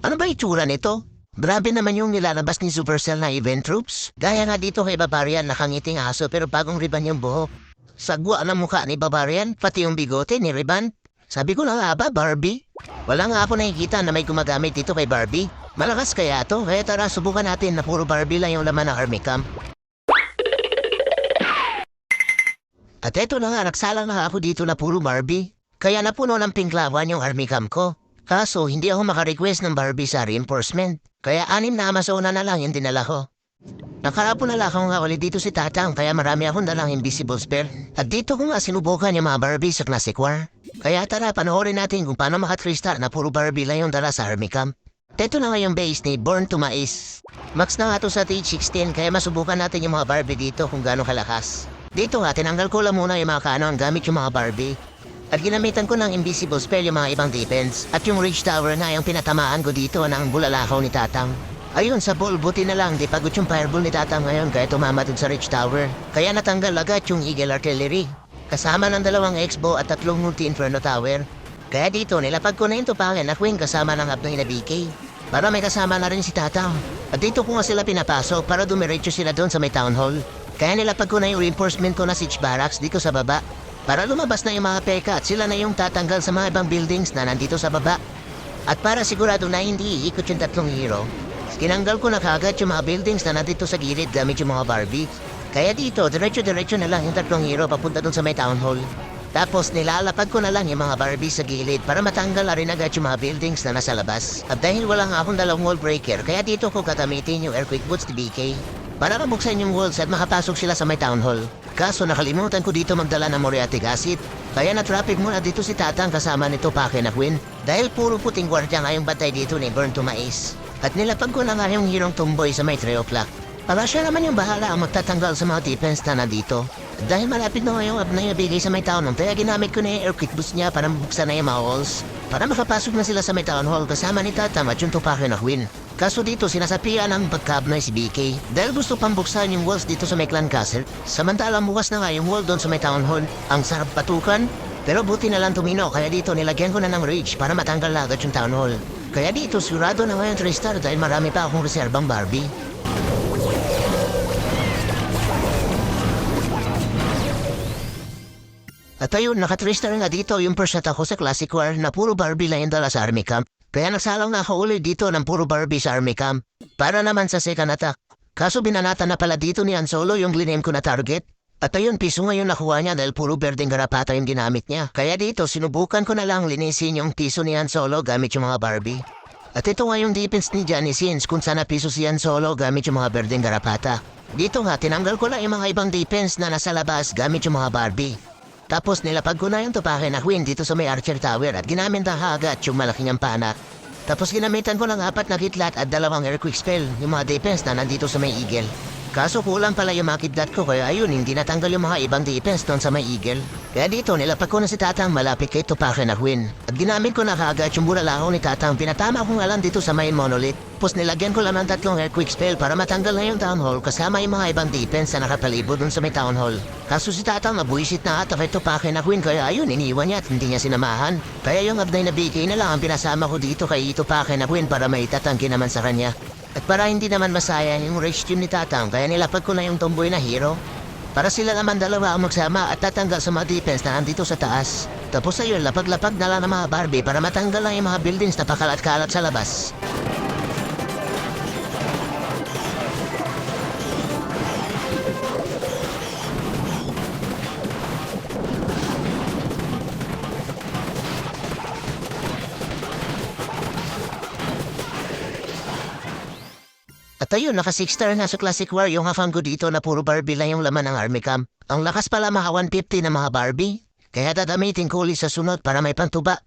Ano ba itsura nito? Grabe naman yung nilalabas ni Supercell na event troops. Gaya nga dito kay Barbarian, nakangiting aso pero bagong riban yung buhok. Sagwa ng mukha ni Barbarian, pati yung bigote ni Riban. Sabi ko na nga ba, Barbie? Wala nga ako nakikita na may gumagamit dito kay Barbie. Malakas kaya to, kaya tara subukan natin na puro Barbie lang yung laman ng army camp. At eto na nga, nagsalang na ako dito na puro Barbie. Kaya napuno ng pinklawan yung army camp ko. Kaso, hindi ako makarequest ng Barbie sa reinforcement. Kaya 6 na Amazona na lang yung dinala ko. Nakarapon na lang ako nga ulit dito si Tatang kaya marami akong dalang invisible spell. At dito ko nga sinubukan yung mga Barbie sa Classic War. Kaya tara, panoorin natin kung paano maka-3-star na puro Barbie lang yung dala sa army camp. Teto na nga yung base ni Born to Mais. Max na nga to sa stage 16 kaya masubukan natin yung mga Barbie dito kung gaano kalakas. Dito nga, tinanggal ko lang muna yung mga kanon gamit yung mga Barbie. At ginamitan ko ng invisible spell yung mga ibang defense. At yung Ridge Tower na yung pinatamaan ko dito ng bulalakaw ni Tatang. Ayun, sa ball, buti na lang, di pagod yung fireball ni Tatang ngayon kaya tumama dun sa Ridge Tower. Kaya natanggal agad yung Eagle Artillery. Kasama ng 2 X-bow at 3 Multi-Inferno Tower. Kaya dito, nilapag ko na yung tupakin na Queen kasama ng Abnoy na BK. Para may kasama na rin si Tatang. At dito ko nga sila pinapasok para dumiretso sila doon sa may town hall. Kaya nilapag ko na yung reinforcement ko na siege barracks dito sa baba. Para lumabas na yung mga peka at sila na yung tatanggal sa mga ibang buildings na nandito sa baba. At para sigurado na hindi iikot yung 3 hero, tinanggal ko na kagad yung mga buildings na nandito sa gilid gamit yung mga Barbie. Kaya dito, diretso-diretso na lang yung 3 hero papunta dun sa may town hall. Tapos nilalapag ko na lang yung mga Barbie sa gilid para matanggal na rin agad yung mga buildings na nasa labas. At dahil wala nga akong dalang wall breaker, kaya dito ko gagamitin yung earthquake boots ni BK. Para mabuksan yung walls at makapasok sila sa may town hall. Kaso nakalimutan ko dito magdala ng muriatic acid. Kaya na-traffic muna dito si Tatang kasama nito Pake na Queen. Dahil puro puting gwardiya nga yung batay dito ni Burn to Mais. At nilapag ko na nga yung hirong tumboy sa may 3 o'clock. Para siya naman yung bahala ang magtatanggal sa mga defense na nandito. Dahil malapit na nga yung abnay na bigay sa may town hall, kaya ginamit ko na yung earthquake boost niya para mabuksan na yung mga walls. Para makapasok na sila sa may town hall kasama ni Tatang at yung Tupake na Queen. Kaso dito sinasapian ang pagkabnay si BK dahil gusto pang buksan yung walls dito sa may clan castle. Samantalang bukas na nga yung wall doon sa may town hall. Ang sarap patukan. Pero buti na lang tumino kaya dito nilagyan ko na ng rage para matanggal agad yung town hall. Kaya dito sigurado na ngayon 3-star dahil marami pa akong reserbang Barbie. At ayun, naka-3-star nga dito yung first shot ako sa Classic War na puro Barbie lang yung dala sa army camp. Kaya nagsalang na ako ulit dito ng puro Barbie sa army camp. Para naman sa second attack. Kaso binanata na pala dito ni Han Solo yung liname ko na target. At ayun, piso ngayon nakuha niya dahil puro berdeng garapata yung ginamit niya. Kaya dito, sinubukan ko na lang linisin yung piso ni Han Solo gamit yung mga Barbie. At ito nga yung defense ni Johnny Sins kung sana piso si Han Solo gamit yung mga berdeng garapata. Dito nga, tinanggal ko lang yung mga ibang defense na nasa labas gamit yung mga Barbie. Tapos nilapag ko na yung Tupake na Queen dito sa may Archer Tower at ginamit na agad yung malaking ampana. Tapos ginamitan ko ng 4 na kidlat at 2 earthquake spell yung mga defense na nandito sa may Eagle. Kaso kulang pala yung mga kidlat ko kaya ayun hindi natanggal yung mga ibang defense doon sa may Eagle. Kaya dito nilapag ko na si Tatang malapit kay Tupake na Queen. At ginamit ko na kaagad yung bulalakaw ni Tatang pinatama ko nga lang dito sa may monolith. Tapos nilagyan ko lang ng 3 earthquake spell para matanggal na yung town hall kasama yung mga ibang defense na nakapalibot doon sa may town hall. Kaso si Tatang nabuisit na ata kay Tupake na Queen kaya ayun iniwan niya at hindi niya sinamahan. Kaya yung abnay na BK na lang ang pinasama ko dito kay Tupake na Queen para may tatangki naman sa kanya. At para hindi naman masayang yung rage team ni Tatang kaya nilapag ko na yung tomboy na hero. Para sila naman dalawa ang magsama at tatanggal sa mga defense na nandito sa taas. Tapos ayun, lapag-lapag na lang ng mga Barbie para matanggal lang yung mga buildings na pakalat-kalat sa labas. At ayun, naka 6-star na sa Classic War yung hafam ko dito na puro Barbie lang yung laman ng army camp. Ang lakas pala mga 150 na mga Barbie. Kaya dadamitin ko ulit sa sunod para may pantuba.